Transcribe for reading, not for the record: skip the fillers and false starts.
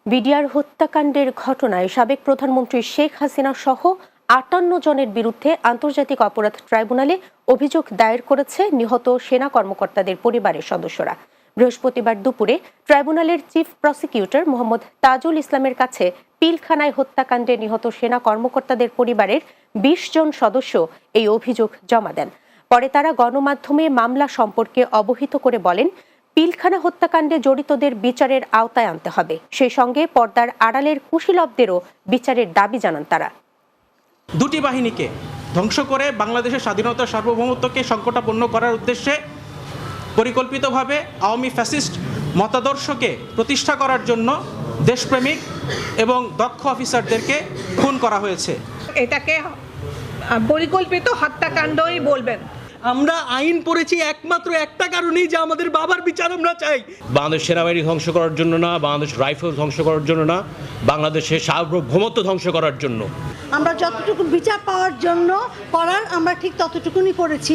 BDR হত্যাকাণ্ডের ঘটনায় সাবেক প্রধানমন্ত্রী শেখ হাসিনা সহ ৫৮ জনের বিরুদ্ধে আন্তর্জাতিক অপরাধ ট্রাইব্যুনালে অভিযোগ দায়ের করেছে নিহত সেনা কর্মকর্তাদের পরিবারের সদস্যরা। বৃহস্পতিবার দুপুরে ট্রাইব্যুনালের চিফ প্রসিকিউটর মোহাম্মদ তাজুল ইসলামের কাছে পিলখানায় হত্যাকাণ্ডে নিহত সেনা কর্মকর্তাদের পরিবারের ২০ জন সদস্য এই অভিযোগ জমা দেন। পরে তারা গণমাধ্যমে মামলা সম্পর্কে অবহিত করে বলেন, পিলখানা হত্যাকাণ্ডে জড়িতদের বিচারের আওতায় আনতে হবে। সেই সঙ্গে পর্দার আড়ালের কুশীলবদেরও বিচারের দাবি জানান তারা। দুটি বাহিনীকে ধ্বংস করে বাংলাদেশের স্বাধীনতা সার্বভৌমত্বকে সংকটাপন্ন করার উদ্দেশ্যে পরিকল্পিতভাবে আওয়ামী ফ্যাসিস্ট মতাদর্শকে প্রতিষ্ঠা করার জন্য দেশপ্রেমিক এবং দক্ষ অফিসারদেরকে খুন করা হয়েছে। এটাকে পরিকল্পিত হত্যাকাণ্ডই বলবেন। আমরা আইন পড়েছি একমাত্র একটা কারণেই, যে আমাদের বাবার বিচার আমরা চাই। বাংলাদেশ সেনাবাহিনী ধ্বংস করার জন্য না, বাংলাদেশ রাইফেল ধ্বংস করার জন্য না, বাংলাদেশের সার্বভৌমত্ব ধ্বংস করার জন্য। আমরা যতটুকু বিচার পাওয়ার জন্য করার আমরা ঠিক ততটুকুনি করেছি।